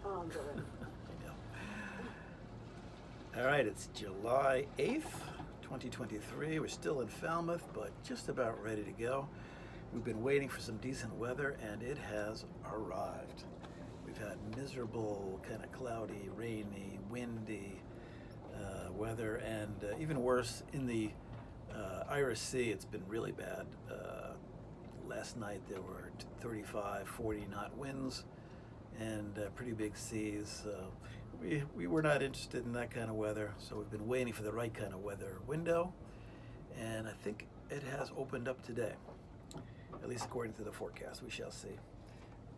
Oh, good. All right, it's July 8th, 2023. We're still in Falmouth, but just about ready to go. We've been waiting for some decent weather, and it has arrived. We've had miserable, kind of cloudy, rainy, windy weather, and even worse in the Irish Sea, it's been really bad. Last night there were 35, 40 knot winds and pretty big seas. We were not interested in that kind of weather, so we've been waiting for the right kind of weather window, and I think it has opened up today, at least according to the forecast. We shall see.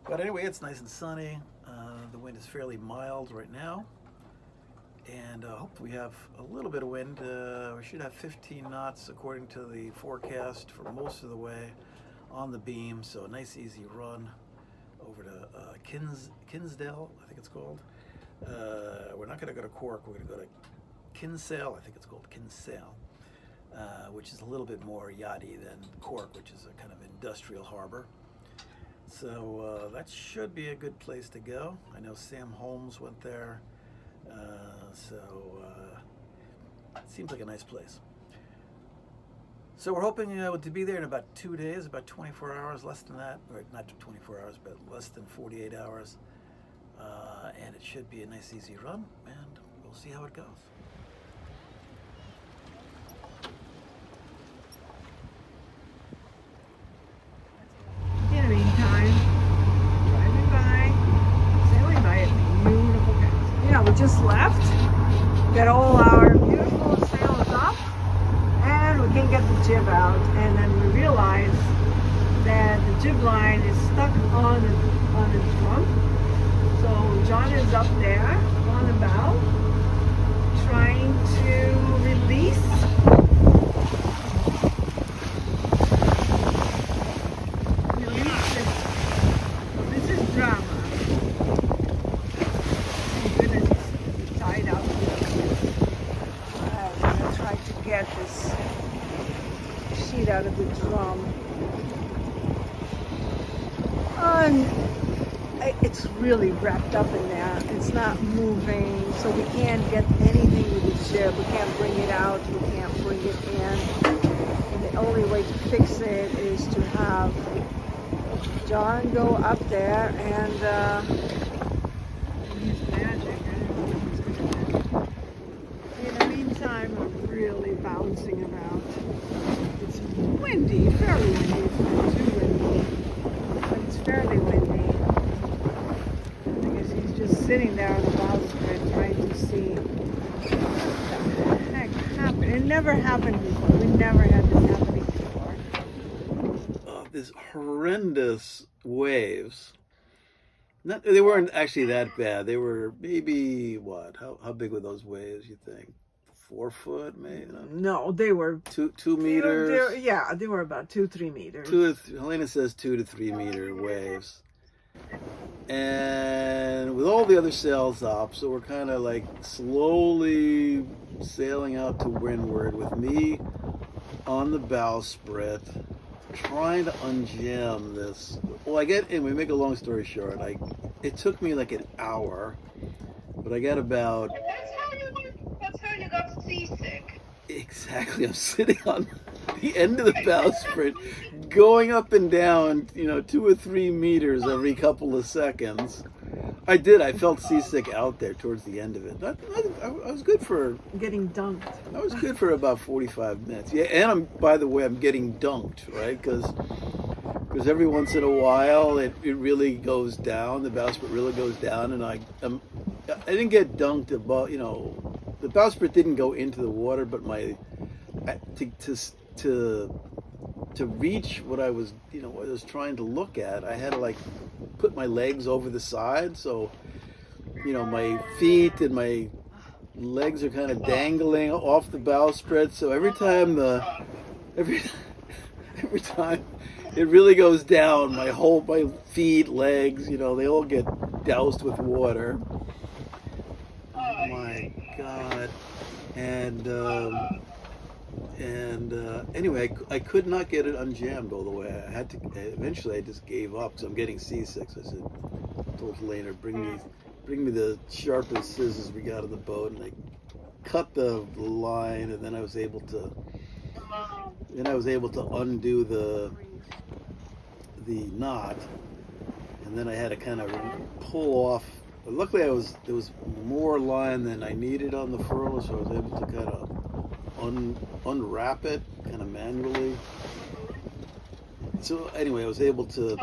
But anyway, it's nice and sunny. The wind is fairly mild right now, and hopefully we have a little bit of wind. We should have 15 knots according to the forecast for most of the way on the beam, so a nice easy run over to Kinsale, I think it's called. We're not going to go to Cork, we're going to go to Kinsale, I think it's called Kinsale, which is a little bit more yachty than Cork, which is a kind of industrial harbor. So that should be a good place to go. I know Sam Holmes went there, so it seems like a nice place. So we're hoping to be there in about 2 days, about 24 hours, less than that, or not 24 hours, but less than 48 hours. And it should be a nice, easy run, and we'll see how it goes. In the meantime, driving by, sailing by a beautiful castle. Yeah, we just left, got all our beautiful sails up, and we can't get the jib out, and then we realize that the jib line is stuck on the drum. So John is up there on the bow, trying to release. This is drama. Oh goodness, it's tied up. I'm gonna try to get this sheet out of the drum. It's really wrapped up in there. It's not moving, so we can't get anything with the jib. We can't bring it out. We can't bring it in. And the only way to fix it is to have John go up there and use magic. I don't know what he's gonna do. In the meantime, I'm really bouncing about. It's windy, fairly windy. It's not too windy, but it's fairly windy. Sitting there on the bowsprit trying to see what the heck happened. It never happened before. We never had this happening before. These horrendous waves. They weren't actually that bad. They were maybe, what? How big were those waves, you think? 4 foot, maybe? No, they were... 2 meters? Yeah, they were about 2-3 meters. Helena says 2 to 3 meter waves. And with all the other sails up, so we're kind of like slowly sailing out to windward with me on the bowsprit, trying to unjam this. Well, we make a long story short, it took me like an hour, but I got about... That's how you got seasick. Exactly, I'm sitting on the end of the bowsprit, going up and down, 2 or 3 meters every couple of seconds. I felt seasick out there towards the end of it. I was good for... Getting dunked. I was good for about 45 minutes. Yeah, and by the way, I'm getting dunked, right? Because every once in a while, it really goes down, the bowsprit really goes down, and I didn't get dunked about, the bowsprit didn't go into the water, but to reach what I was, what I was trying to look at, I had to put my legs over the side, so my feet and my legs are kind of dangling off the bowsprit. So every time it really goes down, my feet, legs, they all get doused with water. Oh my God! And anyway, I could not get it unjammed all the way. Eventually I just gave up because I'm getting seasick. So I told Helena, bring bring me the sharpest scissors we got on the boat, and I cut the line, and then I was able to undo the knot, and then I had to kind of pull off. But luckily, there was more line than I needed on the furler, so I was able to kind of unwrap it kind of manually. So anyway, I was able to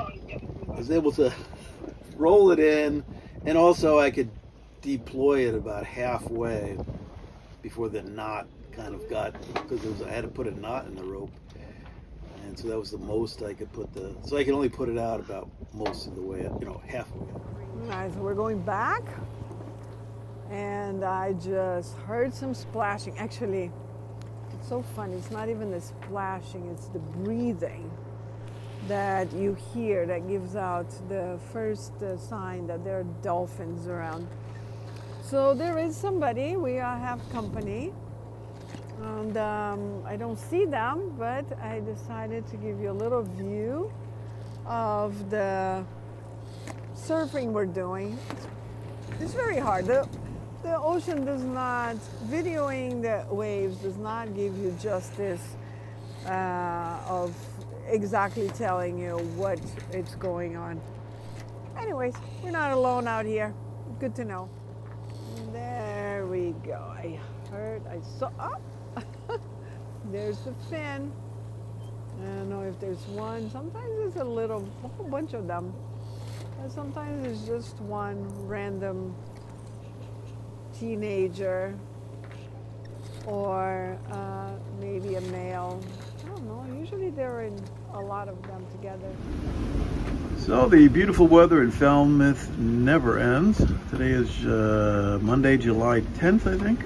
roll it in, and also I could deploy it about halfway before the knot kind of got, because I had to put a knot in the rope, and so that was the most I could put so I could only put it out about most of the way, halfway. All right, so we're going back, and I just heard some splashing. Actually, it's so funny. It's not even the splashing, it's the breathing that you hear that gives out the first sign that there are dolphins around. So there is somebody, we have company, and I don't see them, but I decided to give you a little view of the surfing we're doing. It's very hard. The ocean does not, videoing the waves does not give you justice of exactly telling you what it's going on. Anyways, we're not alone out here. Good to know. There we go. I saw, there's the fin. I don't know if there's one. Sometimes there's a whole bunch of them. And sometimes it's just one random teenager, or maybe a male. I don't know. Usually there are a lot of them together. So the beautiful weather in Falmouth never ends. Today is Monday, July 10th, I think.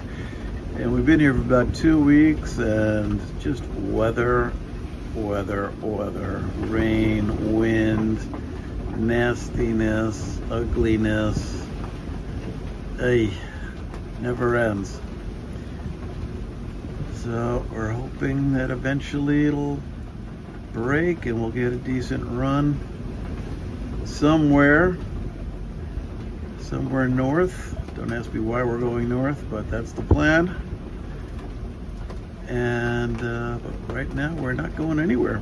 And we've been here for about 2 weeks, and just weather, rain, wind, nastiness, ugliness. Never ends. So we're hoping that eventually it'll break and we'll get a decent run somewhere north. Don't ask me why we're going north, but that's the plan. And but right now we're not going anywhere.